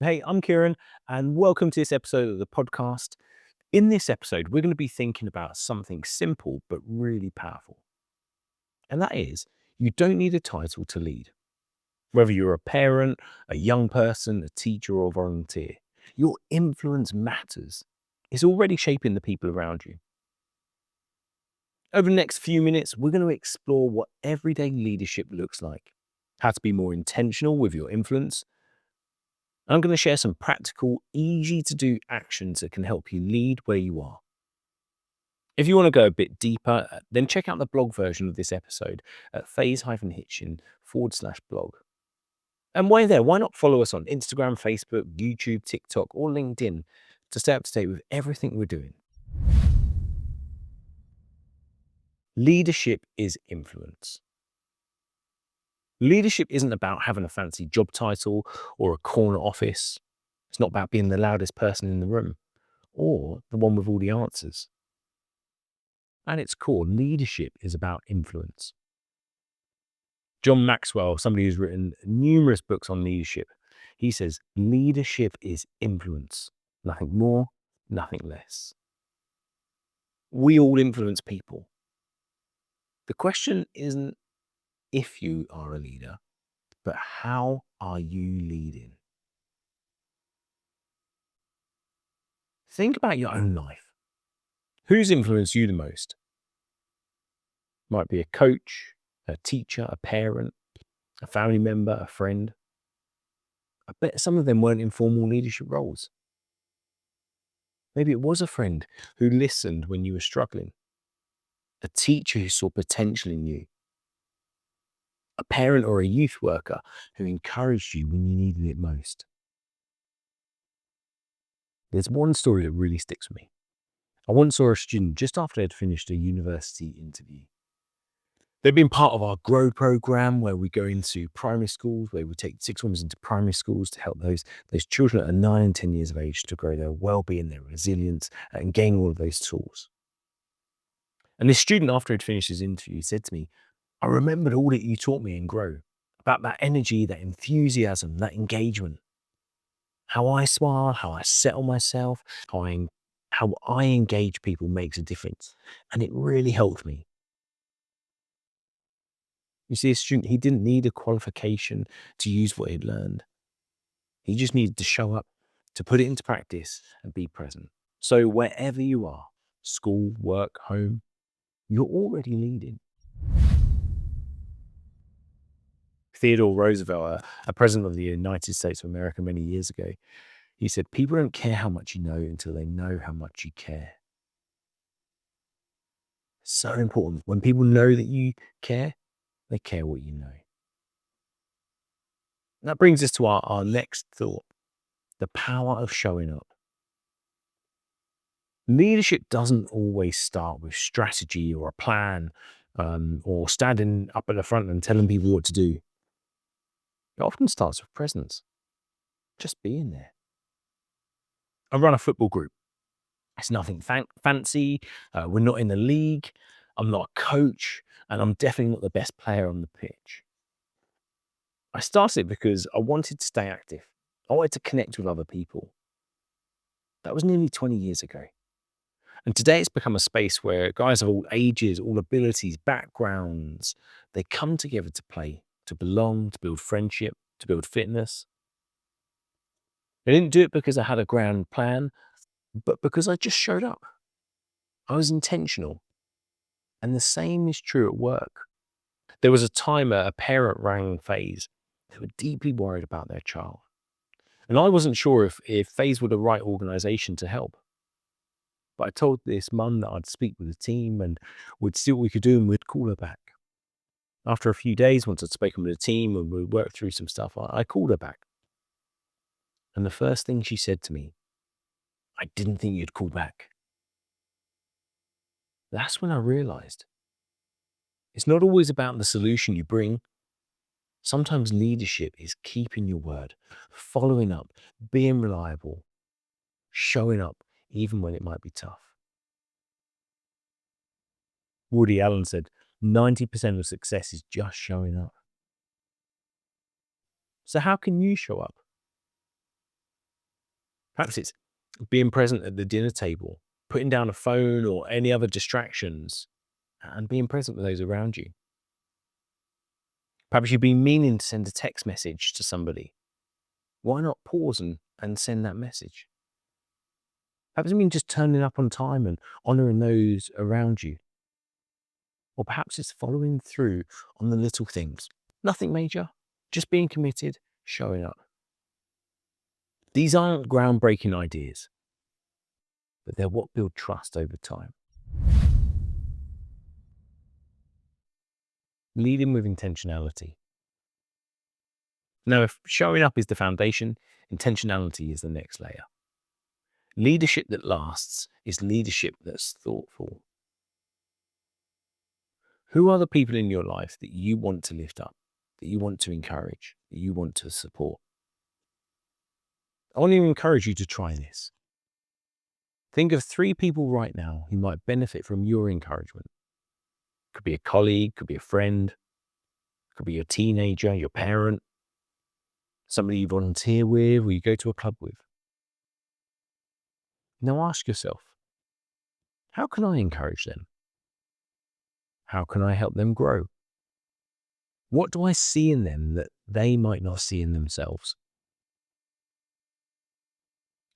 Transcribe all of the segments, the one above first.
Hey, I'm Kieran, and welcome to this episode of the podcast. In this episode, we're going to be thinking about something simple but really powerful. And that is, you don't need a title to lead. Whether you're a parent, a young person, a teacher, or a volunteer, your influence matters. It's already shaping the people around you. Over the next few minutes, we're going to explore what everyday leadership looks like, how to be more intentional with your influence. I'm going to share some practical, easy to do actions that can help you lead where you are. If you want to go a bit deeper, then check out the blog version of this episode at phase-hitchin.com/blog. And while you're there, why not follow us on Instagram, Facebook, YouTube, TikTok, or LinkedIn to stay up to date with everything we're doing. Leadership is influence. Leadership isn't about having a fancy job title or a corner office. It's not about being the loudest person in the room or the one with all the answers. At its core, leadership is about influence. John Maxwell, somebody who's written numerous books on leadership, he says, leadership is influence. Nothing more, nothing less. We all influence people. The question isn't if you are a leader, but how are you leading? Think about your own life. Who's influenced you the most? Might be a coach, a teacher, a parent, a family member, a friend. I bet some of them weren't in formal leadership roles. Maybe it was a friend who listened when you were struggling, a teacher who saw potential in you, a parent or a youth worker who encouraged you when you needed it most. There's one story that really sticks with me. I once saw a student just after they'd finished a university interview. They'd been part of our GROW program where we go into primary schools, where we take sixth formers into primary schools to help those children at 9 and 10 years of age to grow their well-being, their resilience, and gain all of those tools. And this student, after he'd finished his interview, said to me, I remembered all that you taught me in GROW, about that energy, that enthusiasm, that engagement. How I smile, how I settle myself, how I engage people makes a difference. And it really helped me. You see, a student, he didn't need a qualification to use what he'd learned. He just needed to show up, to put it into practice and be present. So wherever you are, school, work, home, you're already leading. Theodore Roosevelt, a president of the United States of America many years ago, he said, people don't care how much you know until they know how much you care. So important. When people know that you care, they care what you know. And that brings us to our next thought, the power of showing up. Leadership doesn't always start with strategy or a plan or standing up at the front and telling people what to do. It often starts with presence, just being there. I run a football group. It's nothing fancy. We're not in the league. I'm not a coach, and I'm definitely not the best player on the pitch. I started because I wanted to stay active. I wanted to connect with other people. That was nearly 20 years ago. And today it's become a space where guys of all ages, all abilities, backgrounds, they come together to play, to belong, to build friendship, to build fitness. I didn't do it because I had a grand plan, but because I just showed up. I was intentional. And the same is true at work. There was a time a parent rang Phase. They were deeply worried about their child. And I wasn't sure if Phase were the right organization to help. But I told this mum that I'd speak with the team and we'd see what we could do and we'd call her back. After a few days, once I'd spoken with the team and we worked through some stuff, I called her back. And the first thing she said to me, I didn't think you'd call back. That's when I realized it's not always about the solution you bring. Sometimes leadership is keeping your word, following up, being reliable, showing up even when it might be tough. Woody Allen said, 90% of success is just showing up. So how can you show up? Perhaps it's being present at the dinner table, putting down a phone or any other distractions, and being present with those around you. Perhaps you've been meaning to send a text message to somebody. Why not pause and send that message? Perhaps it means just turning up on time and honoring those around you. Or perhaps it's following through on the little things. Nothing major, just being committed, showing up. These aren't groundbreaking ideas, but they're what build trust over time. Leading with intentionality. Now, if showing up is the foundation, intentionality is the next layer. Leadership that lasts is leadership that's thoughtful. Who are the people in your life that you want to lift up, that you want to encourage, that you want to support? I want to encourage you to try this. Think of 3 people right now who might benefit from your encouragement. Could be a colleague, could be a friend, could be your teenager, your parent, somebody you volunteer with or you go to a club with. Now ask yourself, how can I encourage them? How can I help them grow? What do I see in them that they might not see in themselves?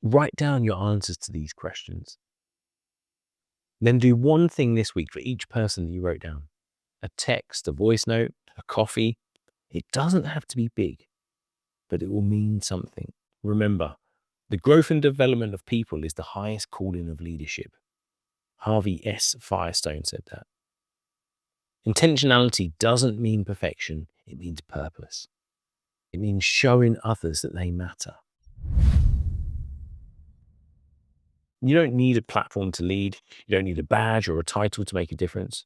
Write down your answers to these questions. Then do one thing this week for each person that you wrote down. A text, a voice note, a coffee. It doesn't have to be big, but it will mean something. Remember, the growth and development of people is the highest calling of leadership. Harvey S. Firestone said that. Intentionality doesn't mean perfection, it means purpose. It means showing others that they matter. You don't need a platform to lead. You don't need a badge or a title to make a difference.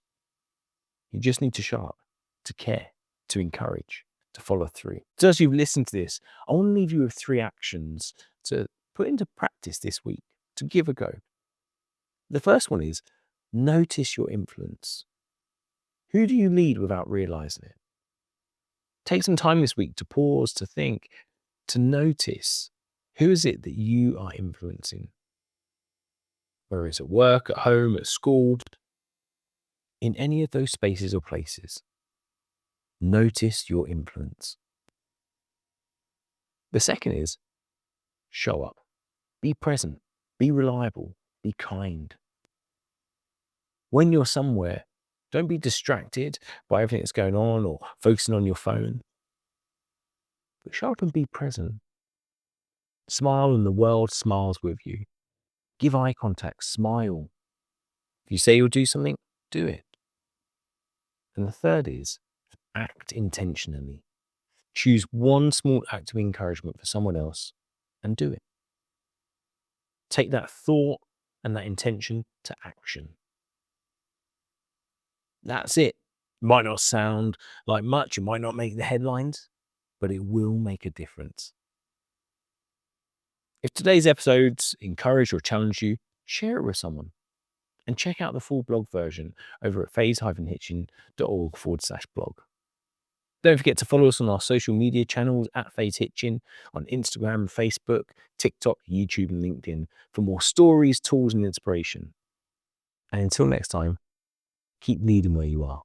You just need to show up, to care, to encourage, to follow through. So as you've listened to this, I want to leave you with 3 actions to put into practice this week, to give a go. The first one is notice your influence. Who do you lead without realizing it? Take some time this week to pause, to think, to notice who is it that you are influencing? Whether it's at work, at home, at school, in any of those spaces or places. Notice your influence. The second is show up. Be present. Be reliable. Be kind. When you're somewhere, don't be distracted by everything that's going on or focusing on your phone. But show up and be present. Smile and the world smiles with you. Give eye contact. Smile. If you say you'll do something, do it. And the third is act intentionally. Choose one small act of encouragement for someone else and do it. Take that thought and that intention to action. That's it. Might not sound like much, it might not make the headlines, but it will make a difference. If today's episodes encouraged or challenged you, share it with someone. And check out the full blog version over at phase-hitchin.org/blog. Don't forget to follow us on our social media channels at Phase Hitchin on Instagram, Facebook, TikTok, YouTube, and LinkedIn for more stories, tools, and inspiration. And until next time, keep leading where you are.